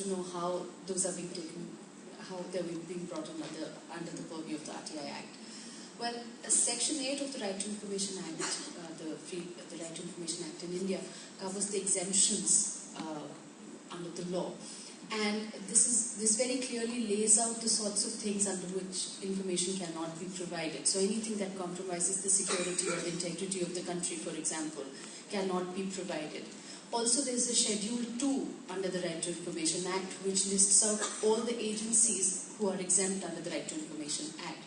to know how those are being taken, how they're being brought under the purview of the RTI Act. Well, Section 8 of the Right to Information Act, the Right to Information Act in India, covers the exemptions under the law. And this very clearly lays out the sorts of things under which information cannot be provided. So anything that compromises the security or the integrity of the country, for example, cannot be provided. Also, there's a Schedule 2 under the Right to Information Act, which lists out all the agencies who are exempt under the Right to Information Act.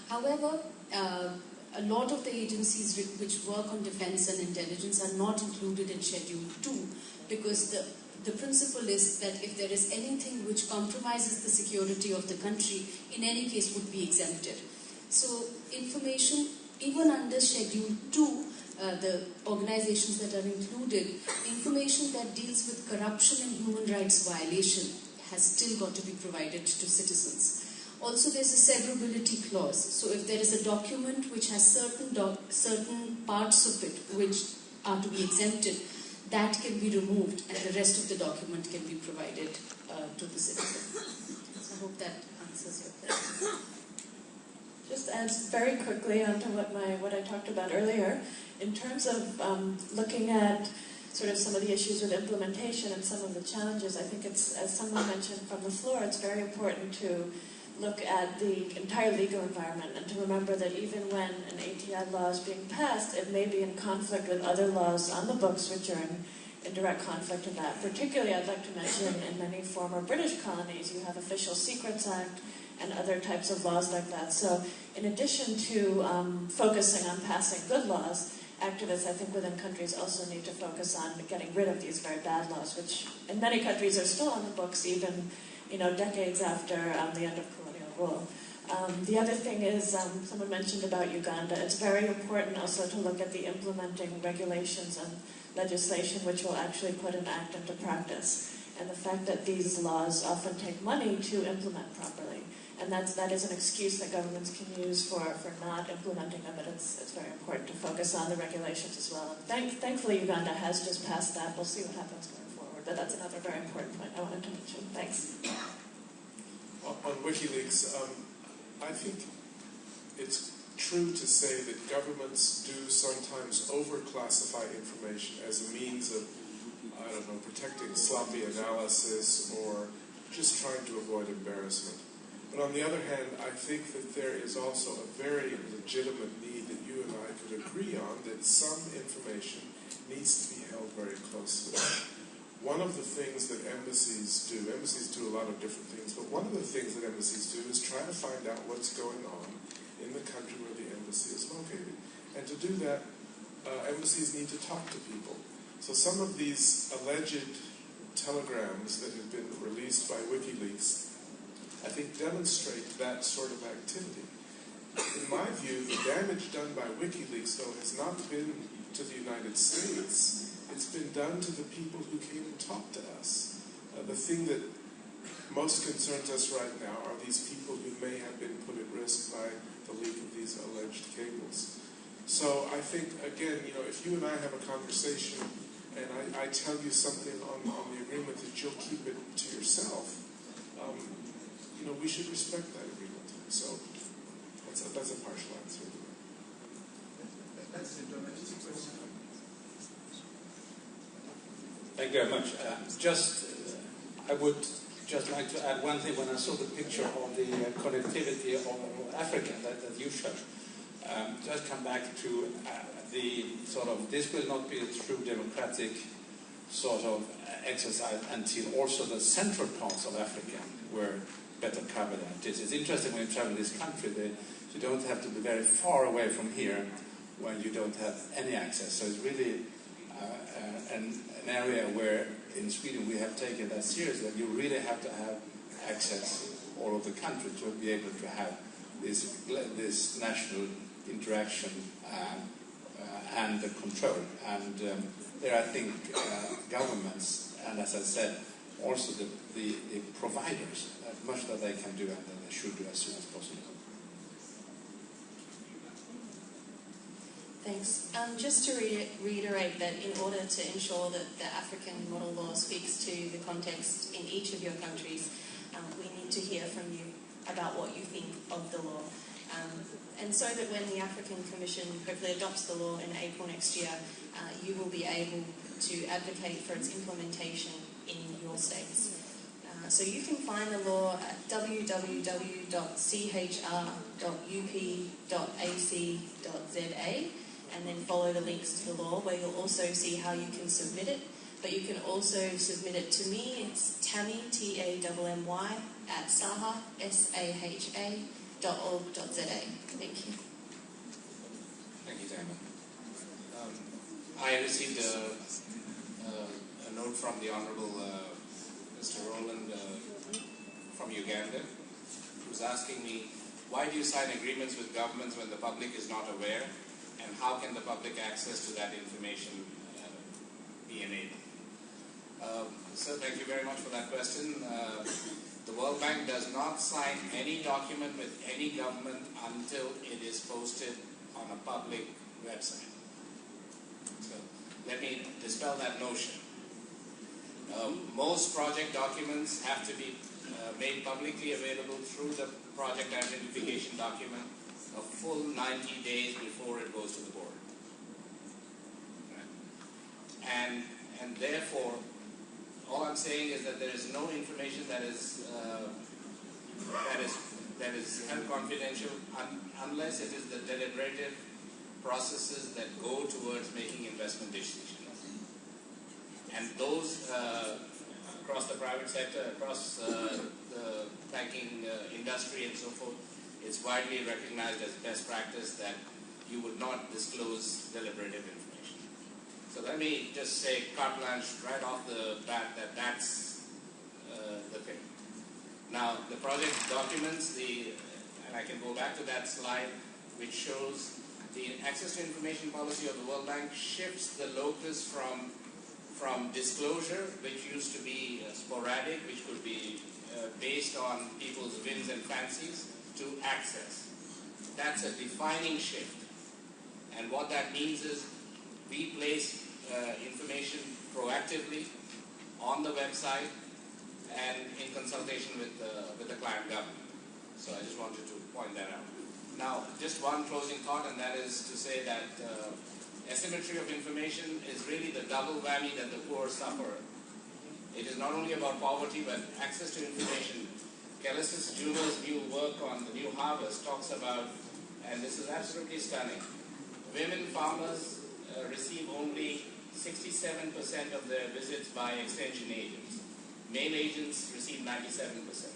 However, a lot of the agencies which work on defense and intelligence are not included in Schedule 2 because the principle is that if there is anything which compromises the security of the country, in any case would be exempted. So information, even under Schedule 2, the organizations that are included, information that deals with corruption and human rights violation has still got to be provided to citizens. Also, there's a severability clause. So if there is a document which has certain parts of it which are to be exempted, that can be removed and the rest of the document can be provided to the citizen. So I hope that answers your question. Just adds very quickly onto what I talked about earlier, in terms of looking at sort of some of the issues with implementation and some of the challenges. I think it's, as someone mentioned from the floor, it's very important to look at the entire legal environment and to remember that even when an ATI law is being passed, it may be in conflict with other laws on the books which are in direct conflict with that. Particularly, I'd like to mention in many former British colonies, you have Official Secrets Act and other types of laws like that. So in addition to focusing on passing good laws, activists, I think, within countries also need to focus on getting rid of these very bad laws, which in many countries are still on the books even decades after the end of colonial rule. The other thing is, someone mentioned about Uganda. It's very important also to look at the implementing regulations and legislation which will actually put an act into practice. And the fact that these laws often take money to implement properly. And that is an excuse that governments can use for not implementing them, but it's very important to focus on the regulations as well. And thankfully, Uganda has just passed that. We'll see what happens going forward. But that's another very important point I wanted to mention. Thanks. On WikiLeaks, I think it's true to say that governments do sometimes overclassify information as a means of, I don't know, protecting sloppy analysis or just trying to avoid embarrassment. But on the other hand, I think that there is also a very legitimate need that you and I could agree on, that some information needs to be held very closely. One of the things that embassies do a lot of different things, but one of the things that embassies do is try to find out what's going on in the country where the embassy is located. And to do that, embassies need to talk to people. So some of these alleged telegrams that have been released by WikiLeaks, I think, demonstrate that sort of activity. In my view, the damage done by WikiLeaks, though, has not been to the United States. It's been done to the people who came and talked to us. The thing that most concerns us right now are these people who may have been put at risk by the leak of these alleged cables. So I think, again, if you and I have a conversation and I tell you something on the agreement that you'll keep it to yourself, we should respect that agreement. So that's a partial answer. That's a domestic question. Thank you very much. I would just like to add one thing. When I saw the picture of the connectivity of Africa that you showed, just come back to the sort of, this will not be a true democratic sort of exercise until also the central parts of Africa were better covered than this. It's interesting when you travel this country, you don't have to be very far away from here when you don't have any access. So it's really an area where in Sweden we have taken that seriously, that you really have to have access all over the country to be able to have this national interaction and the control. And there I think governments, and as I said, also the providers, much that they can do and that they should do as soon as possible. Thanks. Just to reiterate that in order to ensure that the African model law speaks to the context in each of your countries, we need to hear from you about what you think of the law. And so that when the African Commission hopefully adopts the law in April next year, you will be able to advocate for its implementation in your states. So you can find the law at www.chr.up.ac.za and then follow the links to the law, where you'll also see how you can submit it. But you can also submit it to me. It's Tammy, Tammy, at saha, saha.org.za. Thank you. Thank you, Tammy. I received a note from the Honorable Mr. Rowland from Uganda, who was asking me, why do you sign agreements with governments when the public is not aware, and how can the public access to that information be enabled? So thank you very much for that question. The World Bank does not sign any document with any government until it is posted on a public website. So let me dispel that notion. Most project documents have to be made publicly available through the project identification document a full 90 days before it goes to the board. Right? And therefore, all I'm saying is that there is no information that is held confidential unless it is the deliberative processes that go towards making investment decisions. And those across the private sector, across the banking industry and so forth, it's widely recognized as best practice that you would not disclose deliberative information. So let me just say carte blanche right off the bat that that's the thing. Now, the project documents, and I can go back to that slide, which shows the access to information policy of the World Bank shifts the locus from disclosure, which used to be sporadic, which could be based on people's whims and fancies, to access. That's a defining shift. And what that means is we place information proactively on the website and in consultation with the client government. So I just wanted to point that out. Now, just one closing thought, and that is to say that asymmetry of information is really the double whammy that the poor suffer. It is not only about poverty, but access to information. Kellis Juma's new work on the New Harvest talks about, and this is absolutely stunning, women farmers receive only 67% of their visits by extension agents. Male agents receive 97%.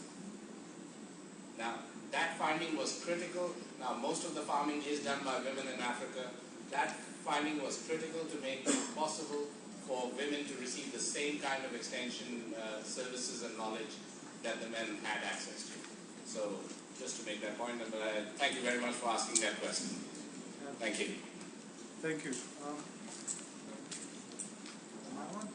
Now, that finding was critical. Now, most of the farming is done by women in Africa. That finding was critical to make it possible for women to receive the same kind of extension services and knowledge that the men had access to. So, just to make that point, but thank you very much for asking that question. Thank you. Thank you. Am I on?